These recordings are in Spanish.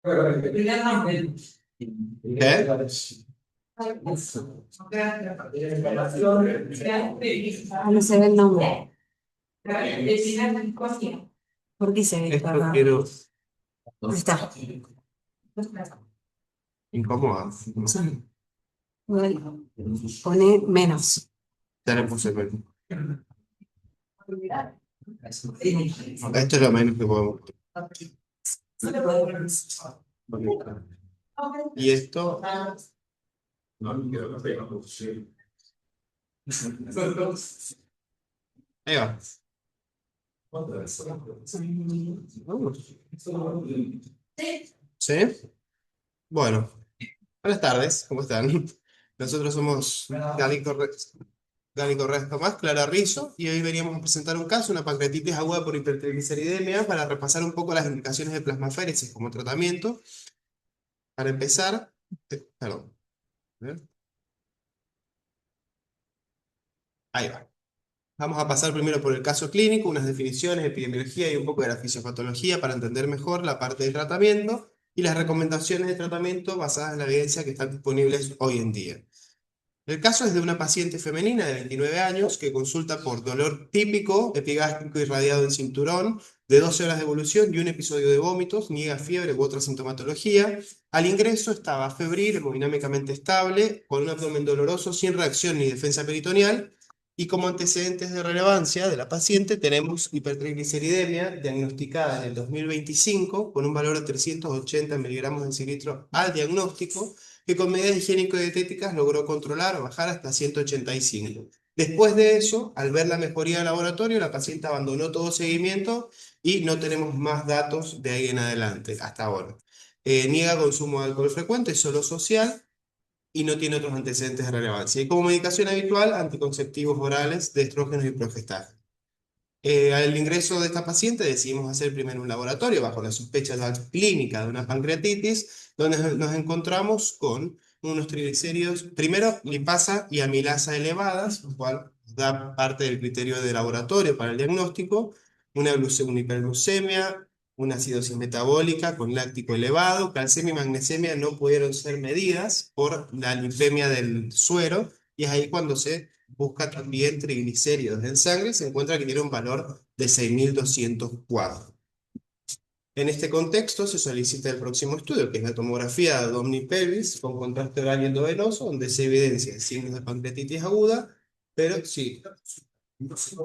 ¿Qué? Ah, no se ve el nombre. ¿Por qué se ve Esto acá? quiero ¿Dónde está? incómoda. Bueno, pone menos. Ya le puse menos. Esto es lo menos que podemos poner. Y esto. Ahí va. ¿Sí? Bueno, buenas tardes, ¿cómo están? Nosotros somos Dani Correa Tomás, Clara Rizzo, y hoy veníamos a presentar un caso, una pancreatitis aguda por hipertrigliceridemia, para repasar un poco las indicaciones de plasmaféresis como tratamiento. Para empezar, perdón, a ver, ahí va. Vamos a pasar primero por el caso clínico, unas definiciones, epidemiología y un poco de la fisiopatología para entender mejor la parte del tratamiento y las recomendaciones de tratamiento basadas en la evidencia que están disponibles hoy en día. El caso es de una paciente femenina de 29 años que consulta por dolor típico, epigástrico irradiado en cinturón, de 12 horas de evolución y un episodio de vómitos, niega fiebre u otra sintomatología. Al ingreso estaba febril, hemodinámicamente estable, con un abdomen doloroso, sin reacción ni defensa peritoneal. Y como antecedentes de relevancia de la paciente tenemos hipertrigliceridemia diagnosticada en el 2025 con un valor de 380 miligramos de decilitro al diagnóstico, que con medidas higiénico-dietéticas logró controlar o bajar hasta 185. Después de eso, al ver la mejoría del laboratorio, la paciente abandonó todo seguimiento y no tenemos más datos de ahí en adelante, hasta ahora. Niega consumo de alcohol frecuente, solo social, y no tiene otros antecedentes de relevancia. Y como medicación habitual, anticonceptivos orales de estrógenos y progestágenos. Al ingreso de esta paciente decidimos hacer primero un laboratorio bajo la sospecha clínica de una pancreatitis, donde nos encontramos con unos triglicéridos, primero lipasa y amilasa elevadas, lo cual da parte del criterio de laboratorio para el diagnóstico, una hiperglucemia, una acidosis metabólica con láctico elevado, calcemia y magnesemia no pudieron ser medidas por la lipemia del suero, y es ahí cuando se busca también triglicéridos en sangre, se encuentra que tiene un valor de 6.204. En este contexto se solicita el próximo estudio, que es la tomografía de abdomen-pelvis con contraste oral y endovenoso, donde se evidencia signos de pancreatitis aguda, pero sí, no se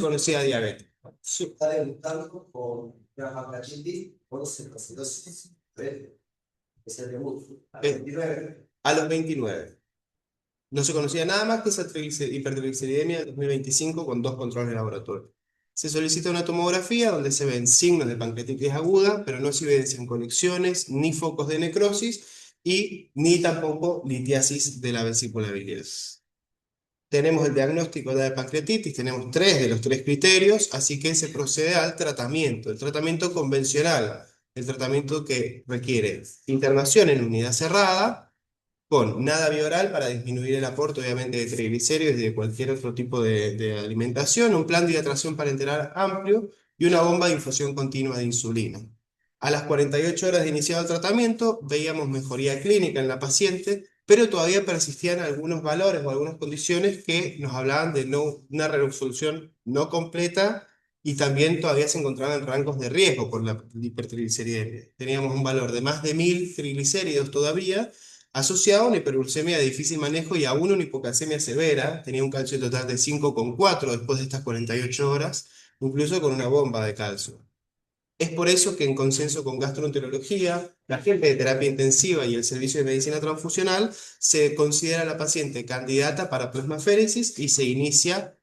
conocía diabetes. Sí. Está debutando con una pancreatitis por cirrosis. Es el debut. A los 29. A los 29. No se conocía nada más que esa hipertrigliceridemia de 2025 con dos controles de laboratorio. Se solicita una tomografía donde se ven signos de pancreatitis aguda, pero no se evidencian conexiones, ni focos de necrosis, y ni tampoco litiasis de la vesícula biliar. Tenemos el diagnóstico de la pancreatitis, tenemos tres de los tres criterios, así que se procede al tratamiento, el tratamiento convencional, el tratamiento que requiere internación en unidad cerrada, con nada bioral para disminuir el aporte, obviamente, de triglicéridos y de cualquier otro tipo de alimentación, un plan de hidratación parenteral amplio y una bomba de infusión continua de insulina. A las 48 horas de iniciado el tratamiento, veíamos mejoría clínica en la paciente, pero todavía persistían algunos valores o algunas condiciones que nos hablaban de una resolución no completa, y también todavía se encontraban en rangos de riesgo por la hipertrigliceridemia. Teníamos un valor de más de 1.000 triglicéridos todavía, asociado a una hiperuricemia de difícil manejo y aún una hipocalcemia severa. Tenía un calcio total de 5,4 después de estas 48 horas, incluso con una bomba de calcio. Es por eso que en consenso con gastroenterología, la gente de terapia intensiva y el servicio de medicina transfusional se considera a la paciente candidata para plasmaféresis y se inicia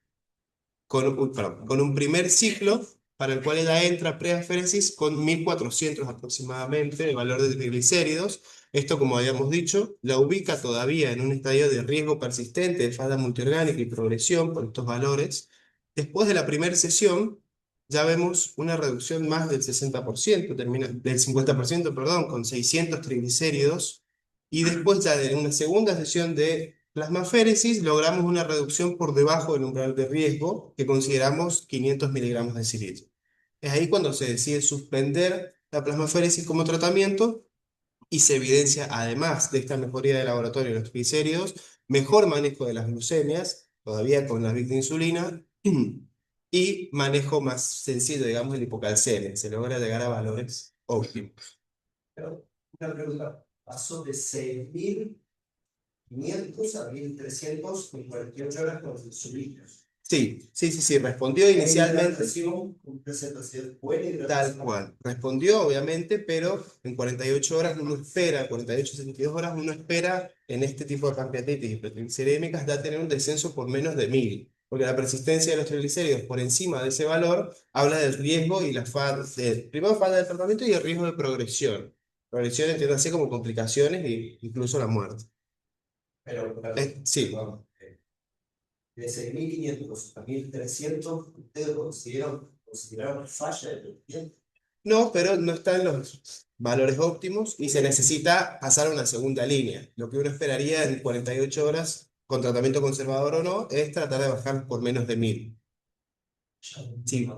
con un primer ciclo para el cual ella entra preaféresis con 1.400 aproximadamente de valor de triglicéridos. Esto, como habíamos dicho, la ubica todavía en un estadio de riesgo persistente de falla multiorgánica y progresión por estos valores. Después de la primera sesión, ya vemos una reducción más del 60%, del 50%, perdón, con 600 triglicéridos. Y después ya de una segunda sesión de plasmaféresis, logramos una reducción por debajo del umbral de riesgo, que consideramos 500 miligramos de cilitro. Es ahí cuando se decide suspender la plasmaféresis como tratamiento y se evidencia, además de esta mejoría de laboratorio de los triglicéridos, mejor manejo de las glucemias, todavía con la bit de insulina, y manejo más sencillo, digamos, de la hipocalcemia. Se logra llegar a valores óptimos. Pero una pregunta, pasó de 6.500 a 1.300 en 48 horas con insulina. Sí, respondió inicialmente. Tal cual. Respondió, obviamente, pero en 48 horas uno espera, 48, 72 horas uno espera en este tipo de pancreatitis hipertriglicerídicas da tener un descenso por menos de 1.000. Porque la persistencia de los triglicéridos por encima de ese valor habla del riesgo y la fase, primero fase del tratamiento y el riesgo de progresión. Progresión entiendo así como complicaciones e incluso la muerte. Pero, sí. Vamos. De 6.500 a 1.300, ¿ustedes consideraron falla de tratamiento? No, pero no están los valores óptimos y se necesita pasar a una segunda línea. Lo que uno esperaría en 48 horas, con tratamiento conservador o no, es tratar de bajar por menos de 1.000. Sí.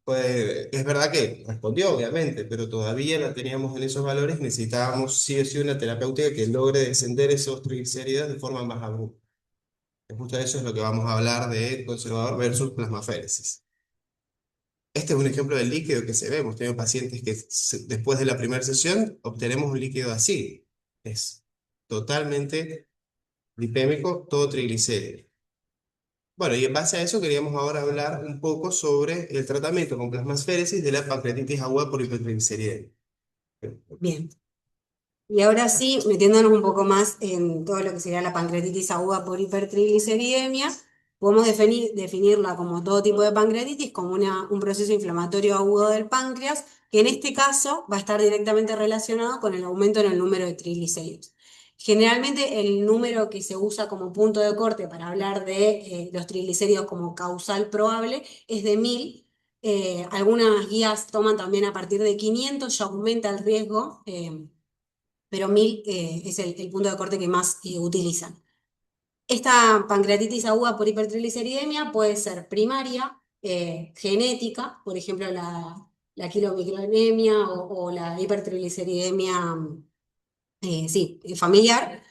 Pues es verdad que respondió, obviamente, pero todavía la teníamos en esos valores. Necesitábamos sí o sí una terapéutica que logre descender esos triglicéridos de forma más abrupta. Justo eso es lo que vamos a hablar de conservador versus plasmaféresis. Este es un ejemplo del líquido que se ve. Hemos tenido pacientes que después de la primera sesión obtenemos un líquido así. Es totalmente lipémico, todo triglicérido. Bueno, y en base a eso queríamos ahora hablar un poco sobre el tratamiento con plasmaféresis de la pancreatitis aguda por hipertrigliceridemia. Bien. Y ahora sí, metiéndonos un poco más en todo lo que sería la pancreatitis aguda por hipertrigliceridemia, podemos definirla como todo tipo de pancreatitis, como un proceso inflamatorio agudo del páncreas, que en este caso va a estar directamente relacionado con el aumento en el número de triglicéridos. Generalmente el número que se usa como punto de corte para hablar de los triglicéridos como causal probable es de 1.000. Algunas guías toman también a partir de 500, ya aumenta el riesgo. Pero 1.000 es el punto de corte que más utilizan. Esta pancreatitis aguda por hipertrigliceridemia puede ser primaria, genética, por ejemplo la quilomicronemia o la hipertrigliceridemia familiar,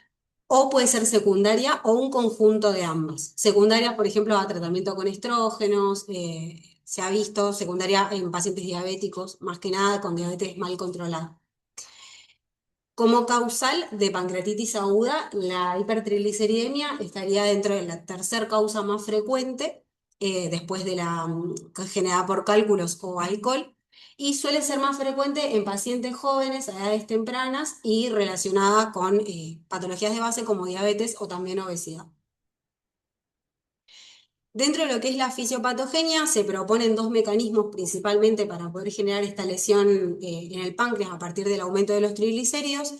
o puede ser secundaria o un conjunto de ambas. Secundaria, por ejemplo, a tratamiento con estrógenos, se ha visto secundaria en pacientes diabéticos, más que nada con diabetes mal controlada. Como causal de pancreatitis aguda, la hipertrigliceridemia estaría dentro de la tercera causa más frecuente, después de la generada por cálculos o alcohol, y suele ser más frecuente en pacientes jóvenes a edades tempranas y relacionada con patologías de base como diabetes o también obesidad. Dentro de lo que es la fisiopatogenia, se proponen dos mecanismos principalmente para poder generar esta lesión en el páncreas a partir del aumento de los triglicéridos.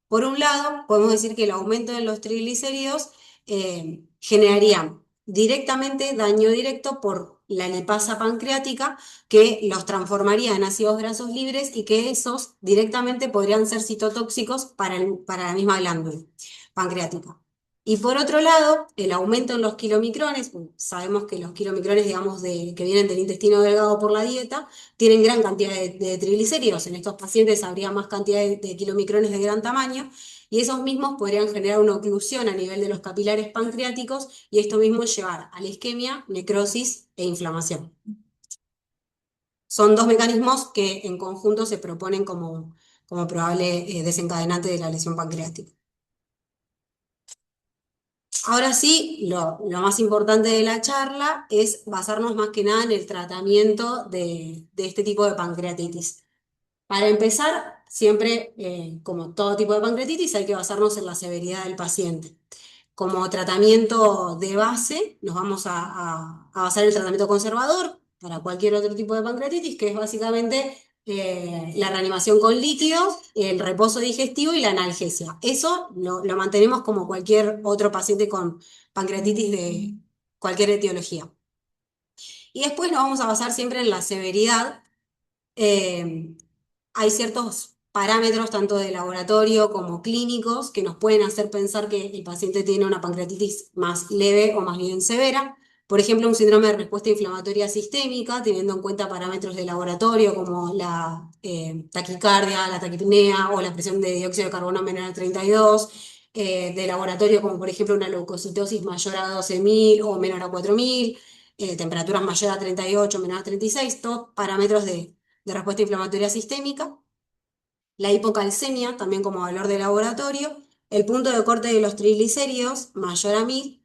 Por un lado, podemos decir que el aumento de los triglicéridos generaría directamente daño directo por la lipasa pancreática que los transformaría en ácidos grasos libres y que esos directamente podrían ser citotóxicos para la misma glándula pancreática. Y por otro lado, el aumento en los kilomicrones, sabemos que los kilomicrones, digamos, que vienen del intestino delgado por la dieta, tienen gran cantidad de triglicéridos. En estos pacientes habría más cantidad de kilomicrones de gran tamaño y esos mismos podrían generar una oclusión a nivel de los capilares pancreáticos y esto mismo llevar a la isquemia, necrosis e inflamación. Son dos mecanismos que en conjunto se proponen como probable desencadenante de la lesión pancreática. Ahora sí, lo más importante de la charla es basarnos más que nada en el tratamiento de este tipo de pancreatitis. Para empezar, siempre, como todo tipo de pancreatitis, hay que basarnos en la severidad del paciente. Como tratamiento de base, nos vamos a basar en el tratamiento conservador para cualquier otro tipo de pancreatitis, que es básicamente la reanimación con líquidos, el reposo digestivo y la analgesia. Eso lo mantenemos como cualquier otro paciente con pancreatitis de cualquier etiología. Y después nos vamos a basar siempre en la severidad. Hay ciertos parámetros, tanto de laboratorio como clínicos, que nos pueden hacer pensar que el paciente tiene una pancreatitis más leve o más bien severa. Por ejemplo, un síndrome de respuesta inflamatoria sistémica, teniendo en cuenta parámetros de laboratorio como la taquicardia, la taquipnea o la presión de dióxido de carbono menor a 32, de laboratorio como por ejemplo una leucocitosis mayor a 12.000 o menor a 4.000, temperaturas mayor a 38, menor a 36, todos parámetros de respuesta inflamatoria sistémica. La hipocalcemia, también como valor de laboratorio, el punto de corte de los triglicéridos mayor a 1.000,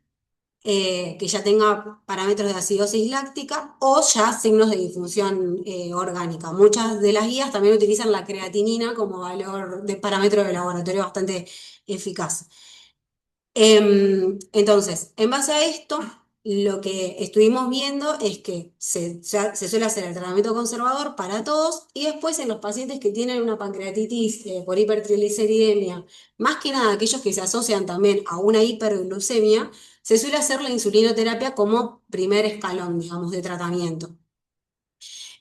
que ya tenga parámetros de acidosis láctica o ya signos de disfunción orgánica. Muchas de las guías también utilizan la creatinina como valor de parámetro de laboratorio bastante eficaz. Entonces, en base a esto, lo que estuvimos viendo es que se suele hacer el tratamiento conservador para todos y después en los pacientes que tienen una pancreatitis por hipertrigliceridemia, más que nada aquellos que se asocian también a una hiperglucemia, se suele hacer la insulinoterapia como primer escalón, digamos, de tratamiento.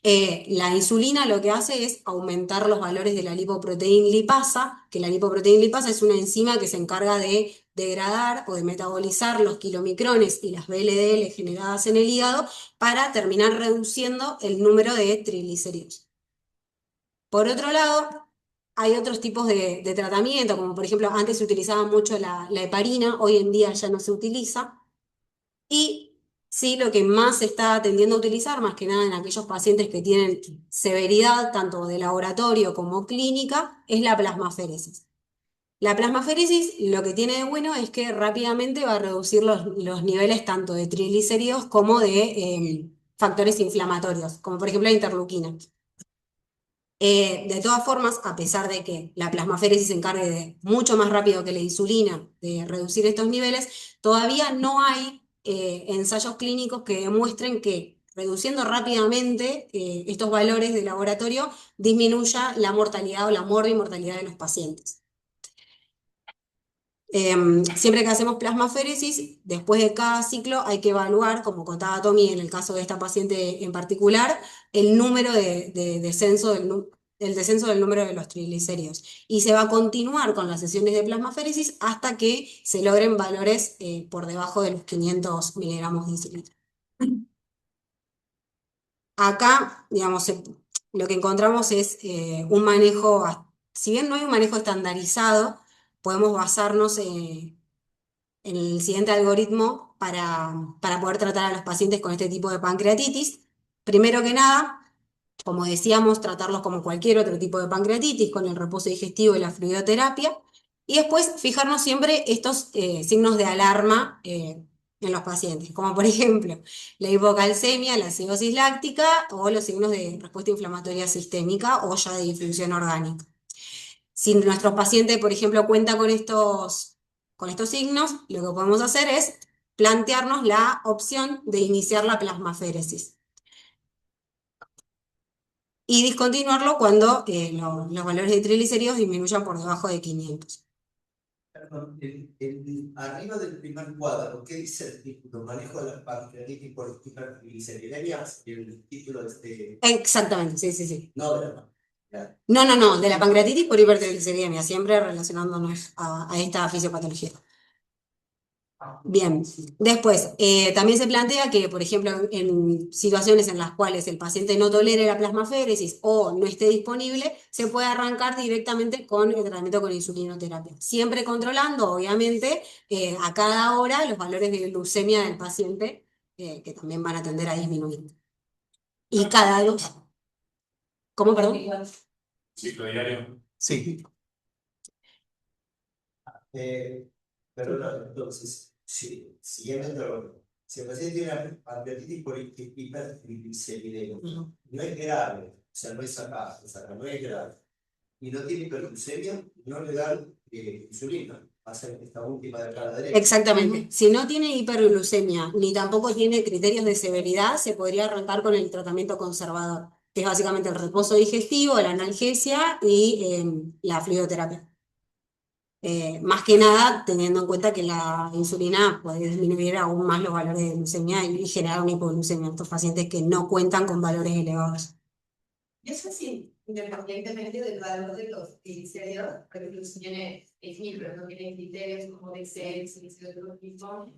La insulina lo que hace es aumentar los valores de la lipoproteína lipasa, que la lipoproteína lipasa es una enzima que se encarga de degradar o de metabolizar los kilomicrones y las VLDL generadas en el hígado para terminar reduciendo el número de triglicéridos. Por otro lado, hay otros tipos de tratamiento, como por ejemplo antes se utilizaba mucho la heparina, hoy en día ya no se utiliza. Y sí, lo que más se está tendiendo a utilizar, más que nada en aquellos pacientes que tienen severidad tanto de laboratorio como clínica, es la plasmaféresis. La plasmaféresis lo que tiene de bueno es que rápidamente va a reducir los niveles tanto de triglicéridos como de factores inflamatorios, como por ejemplo la interleuquina. De todas formas, a pesar de que la plasmaféresis se encargue de mucho más rápido que la insulina de reducir estos niveles, todavía no hay ensayos clínicos que demuestren que reduciendo rápidamente estos valores de laboratorio disminuya la mortalidad o la morbimortalidad de los pacientes. Siempre que hacemos plasmaféresis, después de cada ciclo hay que evaluar, como contaba Tommy en el caso de esta paciente en particular, el número de descenso el descenso del número de los triglicéridos. Y se va a continuar con las sesiones de plasmaféresis hasta que se logren valores por debajo de los 500 miligramos de insulina. Acá, digamos, lo que encontramos es un manejo, si bien no hay un manejo estandarizado, podemos basarnos en el siguiente algoritmo para poder tratar a los pacientes con este tipo de pancreatitis. Primero que nada, como decíamos, tratarlos como cualquier otro tipo de pancreatitis, con el reposo digestivo y la fluidoterapia. Y después fijarnos siempre estos signos de alarma en los pacientes, como por ejemplo la hipocalcemia, la acidosis láctica o los signos de respuesta inflamatoria sistémica o ya de disfunción orgánica. Si nuestro paciente, por ejemplo, cuenta con estos signos, lo que podemos hacer es plantearnos la opción de iniciar la plasmaféresis y discontinuarlo cuando los valores de triglicéridos disminuyan por debajo de 500. Perdón, arriba del primer cuadro, ¿qué dice el título? Manejo de las pancreatitis por hipertrigliceridemias, el título de este... Exactamente, sí, sí, sí. No, de la... No, de la pancreatitis por hipertrigliceridemia, siempre relacionándonos a esta fisiopatología. Bien, después, también se plantea que, por ejemplo, en situaciones en las cuales el paciente no tolere la plasmaféresis o no esté disponible, se puede arrancar directamente con el tratamiento con insulinoterapia. Siempre controlando, obviamente, a cada hora los valores de glucemia del paciente, que también van a tender a disminuir. Y cada dos. ¿Cómo, perdón? Ciclo diario. Sí. Pero no, entonces, si el paciente tiene una pancreatitis por hipertrigliceridemia, no es grave, o sea, no es sacada, no es grave, y no tiene hiperglucemia, no le dan insulina, pasa en esta última de acá a la derecha. Exactamente. Si no tiene hiperglucemia ni tampoco tiene criterios de severidad, se podría arrancar con el tratamiento conservador, que es básicamente el reposo digestivo, la analgesia y la fluidoterapia. Más que nada, teniendo en cuenta que la insulina puede disminuir aún más los valores de glucemia y generar una hipoglucemia en estos pacientes que no cuentan con valores elevados. Yo sé si, independientemente del valor de los triglicéridos, por ejemplo, si tiene ejemplos, no tiene criterios como de ser, si es de otro tipo.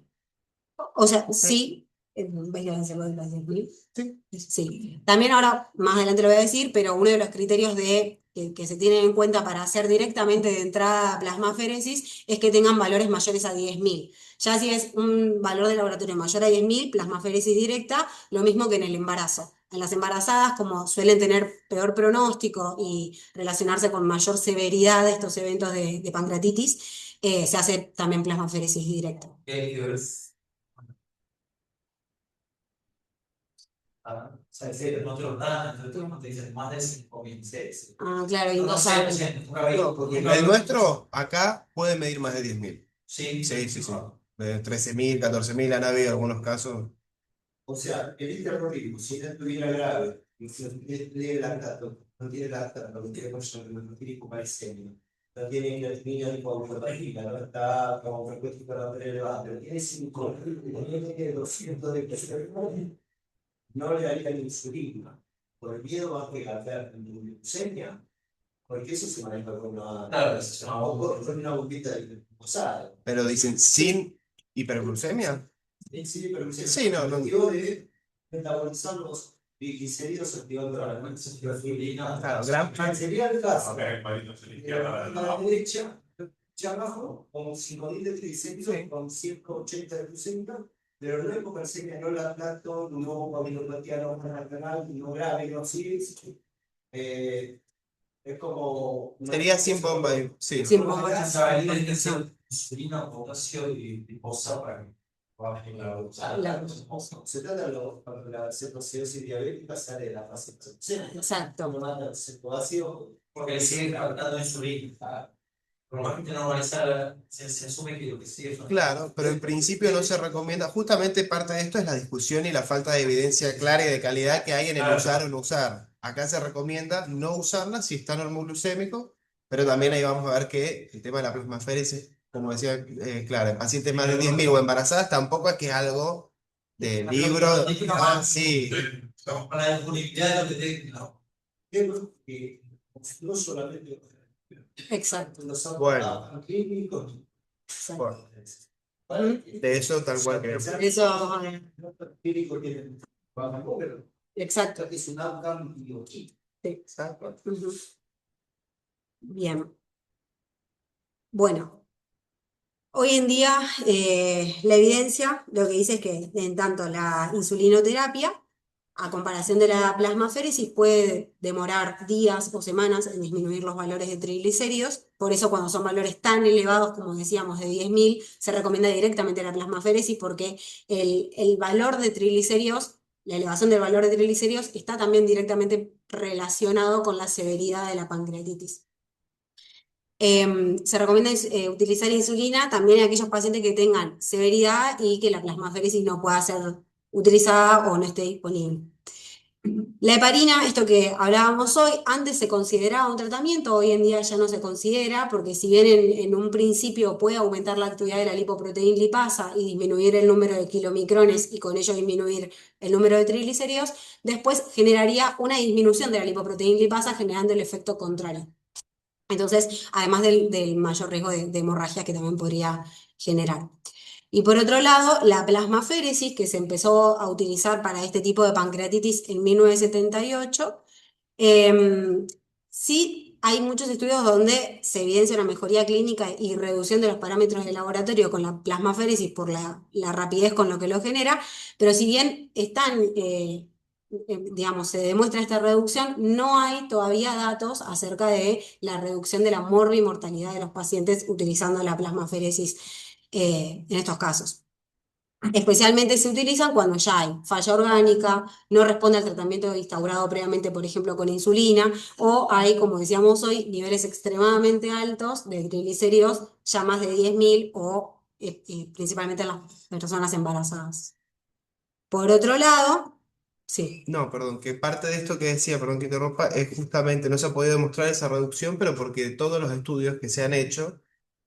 O sea, sí, ¿Ves que vencerlo de las 10.000? Sí. Sí. También ahora, más adelante lo voy a decir, pero uno de los criterios que se tienen en cuenta para hacer directamente de entrada plasmaféresis es que tengan valores mayores a 10.000. Ya si es un valor de laboratorio mayor a 10.000, plasmaféresis directa, lo mismo que en el embarazo. En las embarazadas, como suelen tener peor pronóstico y relacionarse con mayor severidad de estos eventos de pancreatitis, se hace también plasmaféresis directa. O sea, en otros datos, entre otros, te dicen más de 5.000 seres. Ah, claro, y No, no no sé, saben. No, porque el nuestro acá puede medir más de 10.000. Sí, Sí, sí, sí. De 13.000, 14.000 han habido algunos casos. O sea, el hiperrotismo, si no estuviera grave, y si no tiene lactato, no tiene lactato, no tiene no tiene hipocalemia, no tiene creatinina ni hipoproteína, no está como frecuencia para elevada, pero tiene 5, tiene 200 de presión, no le daría la insulina, por el miedo a que hacer glucemia, porque eso se maneja con una, claro, con una bombita de posada. Pero dicen sin hiperglucemia. Sí, pero Sí, no, no. de metabolizar los triglicéridos activando la insulina. Claro, gran Sería el caso. Ok, palito a la A izquierda. la derecha, ya abajo, con 5.000 de triglicéridos, Sí. con 180 de glucemia, pero no hipocalemia, no lactato, no aminopatía no renal, no grave, no así. Es como. Sería sin bomba. Sí. Sin bomba. insulina, potasio y posa para que baje la Se trata de cuando la cetoacidosis diabética sale de la fase de Exacto. cetoácido. porque le sigue faltando insulina. Normalmente normalizada se asume que lo que sigue faltando. Claro, pero en principio no se recomienda. Justamente parte de esto es la discusión y la falta de evidencia clara y de calidad que hay en el Claro. usar o no usar. Acá se recomienda no usarla si está normoglucémico, pero también ahí vamos a ver que el tema de la plasmaféresis, como decía, claro, en pacientes más de 10.000 o embarazadas tampoco es que es algo de libro. Sí. Estamos con la disponibilidad de lo que tengo. Que no solamente Exacto. los Bueno. clínicos. Bueno, de eso tal cual creo. Eso, Los clínicos tienen pero exacto. es un outcome bioquímico. Exacto. Ujú. Bien. Bueno, hoy en día la evidencia lo que dice es que en tanto la insulinoterapia, a comparación de la plasmaféresis, puede demorar días o semanas en disminuir los valores de triglicéridos. Por eso cuando son valores tan elevados, como decíamos, de 10.000, se recomienda directamente la plasmaféresis porque el valor de triglicéridos, la elevación del valor de triglicéridos está también directamente relacionado con la severidad de la pancreatitis. Se recomienda utilizar insulina también en aquellos pacientes que tengan severidad y que la plasmaféresis no pueda ser utilizada o no esté disponible. La heparina, esto que hablábamos hoy, antes se consideraba un tratamiento, hoy en día ya no se considera, porque si bien en un principio puede aumentar la actividad de la lipoproteína lipasa y disminuir el número de kilomicrones y con ello disminuir el número de triglicéridos, después generaría una disminución de la lipoproteína lipasa generando el efecto contrario. Entonces, además del mayor riesgo de hemorragia que también podría generar. Y por otro lado, la plasmaféresis, que se empezó a utilizar para este tipo de pancreatitis en 1978, sí hay muchos estudios donde se evidencia una mejoría clínica y reducción de los parámetros de laboratorio con la plasmaféresis por la rapidez con lo que lo genera, pero si bien están digamos, se demuestra esta reducción, no hay todavía datos acerca de la reducción de la morbimortalidad de los pacientes utilizando la plasmaféresis en estos casos. Especialmente se utilizan cuando ya hay falla orgánica, no responde al tratamiento instaurado previamente, por ejemplo, con insulina, o hay, como decíamos hoy, niveles extremadamente altos de triglicéridos, ya más de 10.000, o principalmente en las personas embarazadas. Por otro lado, sí. No, perdón, que parte de esto que decía, perdón que interrumpa, es justamente no se ha podido demostrar esa reducción, pero porque todos los estudios que se han hecho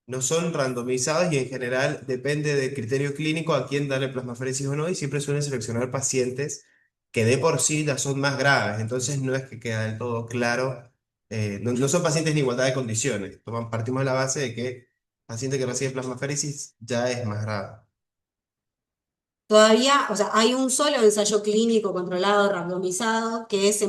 no son randomizados y en general depende del criterio clínico a quién darle plasmaféresis o no, y siempre suelen seleccionar pacientes que de por sí ya son más graves, entonces no es que queda del todo claro, no son pacientes en igualdad de condiciones, partimos de la base de que paciente que recibe plasmaféresis ya es más grave. Todavía, o sea, hay un solo ensayo clínico controlado, randomizado, que se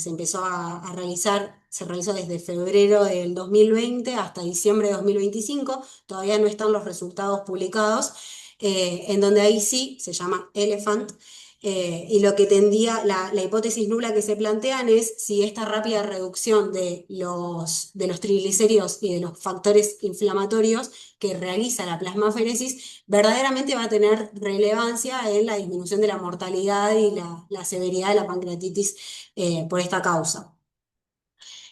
empezó a realizar, se realizó desde febrero del 2020 hasta diciembre de 2025. Todavía no están los resultados publicados, en donde ahí sí se llama Elephant. Y lo que tendía, la hipótesis nula que se plantean es si esta rápida reducción de los triglicéridos y de los factores inflamatorios que realiza la plasmaféresis verdaderamente va a tener relevancia en la disminución de la mortalidad y la severidad de la pancreatitis por esta causa.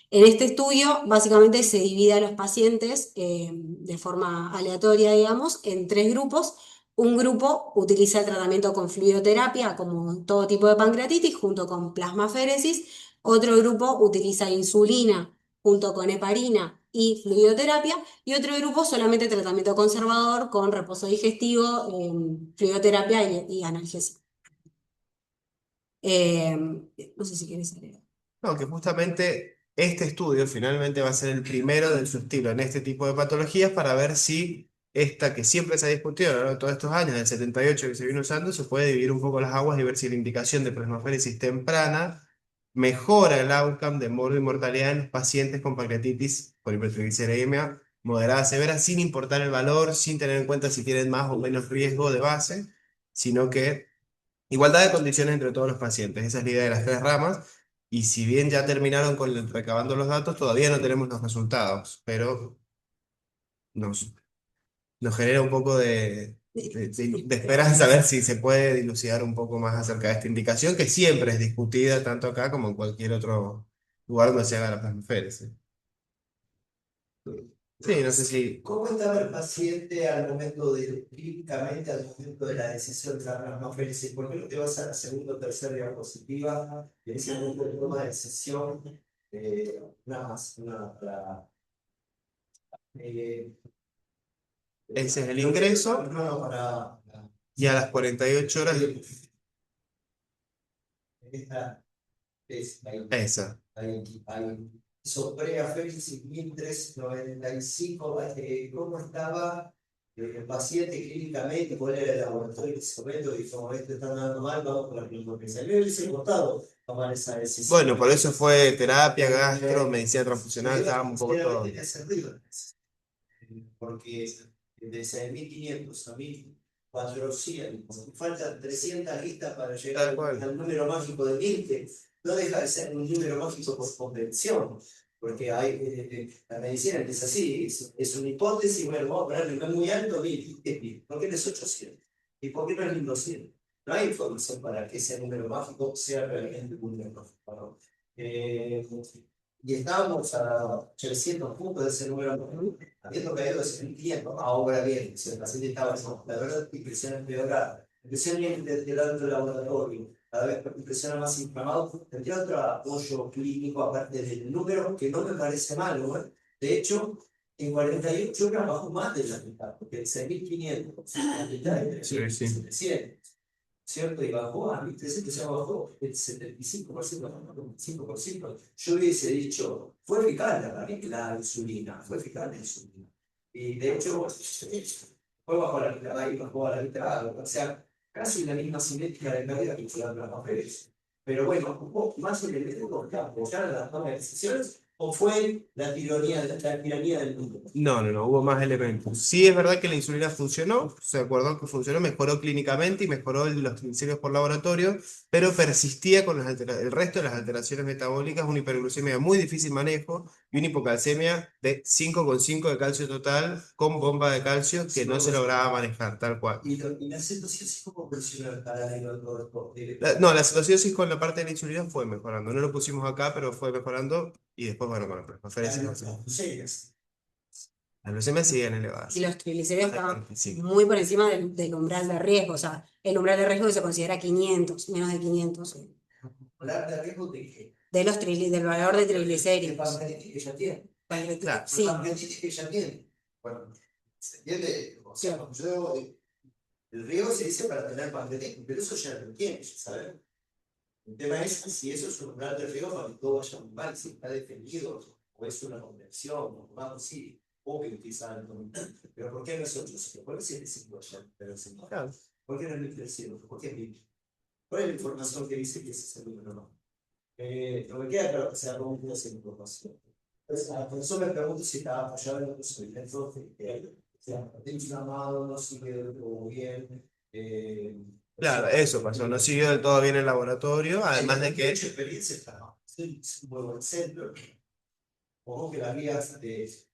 En este estudio, básicamente se divide a los pacientes de forma aleatoria, digamos, en 3 grupos. Un grupo utiliza el tratamiento con fluidoterapia, como todo tipo de pancreatitis, junto con plasmaféresis. Otro grupo utiliza insulina junto con heparina y fluidoterapia. Y otro grupo solamente tratamiento conservador con reposo digestivo, fluidoterapia y analgesia. No sé si quieres saber. No, que justamente este estudio finalmente va a ser el primero de su estilo en este tipo de patologías para ver si esta que siempre se ha discutido a lo largo de todos estos años, del 78 que se viene usando, se puede dividir un poco las aguas y ver si la indicación de plasmaféresis temprana mejora el outcome de morbo y mortalidad en los pacientes con pancreatitis por hipertrigliceridemia moderada severa, sin importar el valor, sin tener en cuenta si tienen más o menos riesgo de base, sino que igualdad de condiciones entre todos los pacientes. Esa es la idea de las 3 ramas. Y si bien ya terminaron con recabando los datos, todavía no tenemos los resultados, pero nos, nos genera un poco de esperanza ver si se puede dilucidar un poco más acerca de esta indicación, que siempre es discutida tanto acá como en cualquier otro lugar donde se haga la plasmaféresis. Sí, no sé si... ¿Cómo estaba el paciente al momento clínicamente al momento de la decisión de la plasmaféresis? ¿Por qué no te vas a la segunda o tercera diapositiva? Y ese momento de toma de decisión, nada más, eh, Ese es el ingreso no, para, y a las 48 horas... esta es Esa. ahí. Sobre Félix 1395, ¿cómo estaba el paciente clínicamente? ¿Cuál era el laboratorio en ese momento? Y como este está andando mal, vamos con la plasmaféresis. A mí me hubiese costado tomar esa decisión. Bueno, por eso fue terapia, gastro, medicina transfusional, estábamos un poco todo. Tenía sentido, porque de 6.500 a 1.400, faltan 300 listas para llegar al número mágico de 20. No deja de ser un número mágico por convención, porque hay, la medicina es así, es una hipótesis, bueno, vamos a ponerle un muy alto, 1.000, ¿por qué no es 800? ¿Y por qué no es 1.200? No hay información para que ese número mágico sea realmente un número mágico, ¿no? Y estábamos a 300 puntos de ese número, habiendo caído de 1.500. Ahora bien, si el paciente estaba, la verdad, impresión empeorada, impresión deteriorando el laboratorio, cada vez impresiona más inflamado, tendría otro apoyo clínico aparte del número, que no me parece malo, ¿eh? De hecho, en 48 horas bajó más de la mitad, porque de 6.500, la mitad de 700. ¿Cierto? Y bajó a 1.300, ya bajó el 75%, no, 95%. Yo hubiese dicho, fue eficaz la insulina, fue eficaz la insulina. Y de hecho, fue bajo la mitad y bajó a la mitad, o sea, casi la misma simétrica de caída que fue las mujeres. Pero bueno, ocupó más el elemento que apoyar las tomas de decisiones, o fue la tiranía del mundo. No, hubo más elementos. Sí es verdad que la insulina funcionó, se acordó que funcionó, mejoró clínicamente y mejoró los triglicéridos por laboratorio, pero persistía con el resto de las alteraciones metabólicas, una hiperglucemia de muy difícil manejo y una hipocalcemia de 5,5 de calcio total con bomba de calcio que no se lograba manejar, tal cual. ¿Y la cetosis cómo presiona el paralelo a todo esto? No, la cetosis con la parte de la insulina fue mejorando. No lo pusimos acá, pero fue mejorando y después, bueno, con la plasmaféresis. Las glucemias siguen elevadas. Y los triglicéridos estaban Sí. muy por encima del umbral de riesgo, o sea, el umbral de riesgo que se considera 500, menos de 500. ¿Hablar de riesgo de qué? Del valor de triglicéridos. ¿El pancreatitis que ya tiene? Claro. Sí. El pancreatitis que ya tiene. Bueno, ¿se entiende? O sea, el riesgo se dice para tener pancreatitis, pero eso ya lo tiene, ¿sabes? El tema es si eso es un umbral de riesgo para que todo vaya muy mal, si está defendido, o es una convención, o vamos, sí, obvio utilizar el comité. Pero ¿por qué no es 800? ¿Por qué 750? Pero sí, Claro. ¿Por qué no es 1300? ¿Por qué es 1000? ¿Cuál es la información que dice que ese es el número? No. No me queda claro que sea como que esa información. Entonces, a la persona me pregunto si estaba fallado en el procedimiento, o sea, inflamado, no sigue todo bien. Claro, eso pasó, no siguió del todo bien el laboratorio, además de que... Hecho experiencia está es un muy buen centro. Ojo que las guías a veces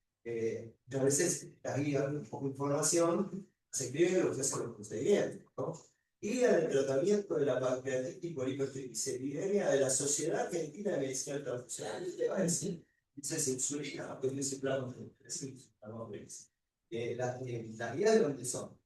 las guías un poco de información se escriben lo que hacen los procedimientos, ¿no? Guía de tratamiento de la pancreatitis por hipertrigliceridemia de la Sociedad Argentina de Medicina Transfusional. ¿Qué te va a decir? Dice insulina, pues dice plano las guías de dónde son.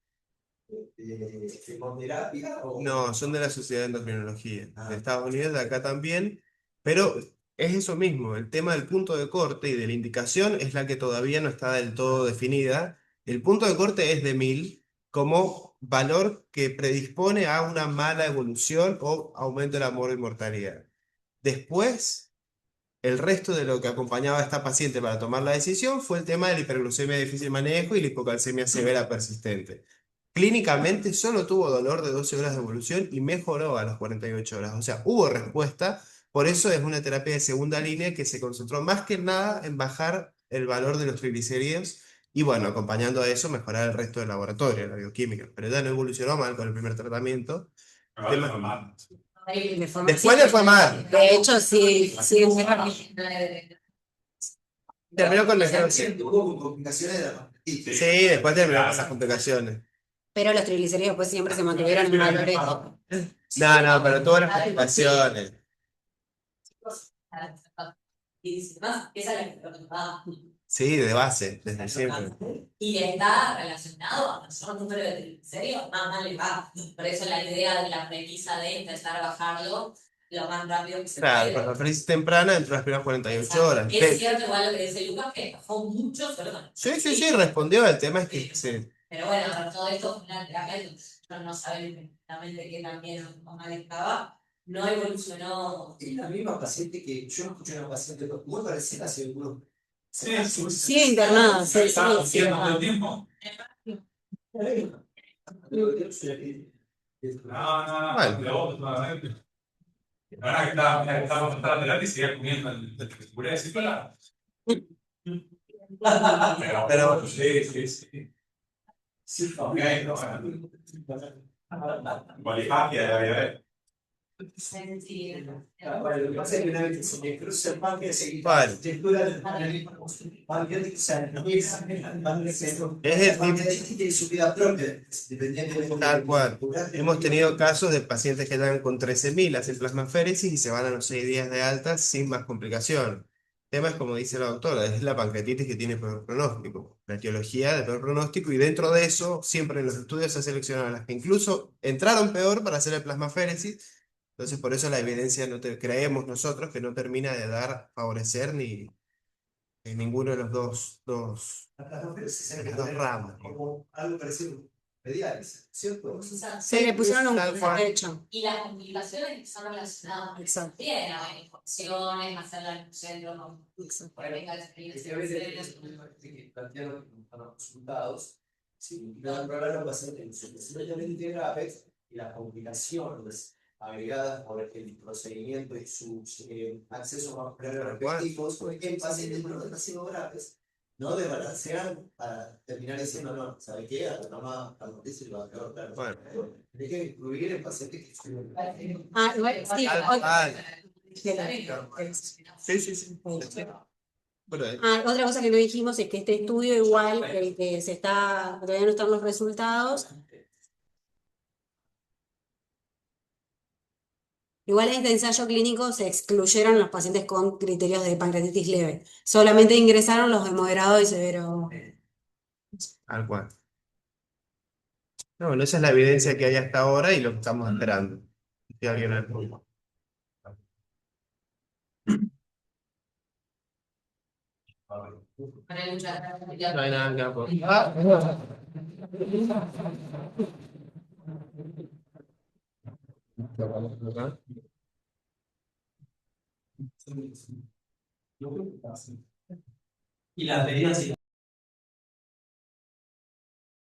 ¿Hemoterapia o...? No, son de la Sociedad de Endocrinología, de Estados Unidos, de acá también, pero es eso mismo, el tema del punto de corte y de la indicación es la que todavía no está del todo definida. El punto de corte es de 1000 como valor que predispone a una mala evolución o aumento de la mortalidad. Después, el resto de lo que acompañaba a esta paciente para tomar la decisión fue el tema de la hiperglucemia de difícil manejo y la hipocalcemia severa persistente. Clínicamente solo tuvo dolor de 12 horas de evolución y mejoró a las 48 horas. O sea, hubo respuesta. Por eso es una terapia de segunda línea que se concentró más que nada en bajar el valor de los triglicéridos y bueno, acompañando a eso, mejorar el resto del laboratorio, la bioquímica. Pero ya no evolucionó mal con el primer tratamiento. Después le fue mal. De hecho, sí, sí, es muy rápido. Terminó con Hubo complicaciones de la pancreatitis. Sí, después terminó con esas complicaciones. Pero los triglicéridos pues siempre se mantuvieron en valores. No, pero tuvo las complicaciones. Y dice, más, esa es la que preguntaba. Sí, de base, desde siempre. Y está relacionado a mayor número de triglicéridos, más mal le va. Por eso la idea de la premisa de intentar bajarlo lo más rápido que se Claro, puede. con la feliz temprana dentro de las primeras 48 horas. Es cierto igual lo que dice Lucas, que bajó mucho, perdón. Sí, respondió. El tema es que sí. Pero bueno, todo esto fue una terapia, entonces no saben exactamente qué tan bien o mal estaba. No evolucionó. Es la misma paciente que yo escuché a una paciente muy parecida hace algunos. Sí, internada, sí, ¿Está sí. haciendo todo el tiempo? No, Bueno. de vos, nuevamente. La verdad que estaba con la terapia y seguía comiendo el puré de cícola. Pero, sí. Ok, no, bueno. Polifagia de la diabetes. Lo que pasa es que una vez que se le cruza el páncreas, se quita Vale. la textura del pancreático, o sea, no es el páncreas, Es el el tiene su vida propia, dependientemente de Tal cual. la Hemos tenido casos de pacientes que llegan con 13.000, hacen plasmaféresis y se van a los 6 días de alta sin más complicación. El tema es, como dice la doctora, es la pancreatitis que tiene peor pronóstico, la etiología de peor pronóstico, y dentro de eso, siempre en los estudios se seleccionan las que incluso entraron peor para hacer el plasmaféresis. Entonces, por eso la evidencia creemos nosotros que no termina de favorecer ni en ninguno de los dos ramas. como algo parecido a diálisis, ¿cierto? Se le pusieron un Tal cual. derecho. Y las complicaciones son relacionadas Exacto. bien a infecciones, hacerla en un centro, no, porque venga la experiencia. A veces que plantearon a los resultados, si no probar los pacientes suficientemente graves y las complicaciones agregadas por el procedimiento y su acceso a los respectivos, en pacientes no demasiado graves, no desbalancean para terminar diciendo, no, ¿sabe qué? A la mamá, a los y lo va a peor, claro. Bueno. Hay que incluir en pacientes que Igual, sí, Sí. Bueno, otra cosa que no dijimos es que este estudio igual, el que todavía no están los resultados, igual en este ensayo clínico se excluyeron los pacientes con criterios de pancreatitis leve. Solamente ingresaron los de moderado y severo. tal cual. No, bueno, esa es la evidencia que hay hasta ahora y lo que estamos esperando. Si alguien la prueba. No hay mucha No hay nada que aportar. Y las medidas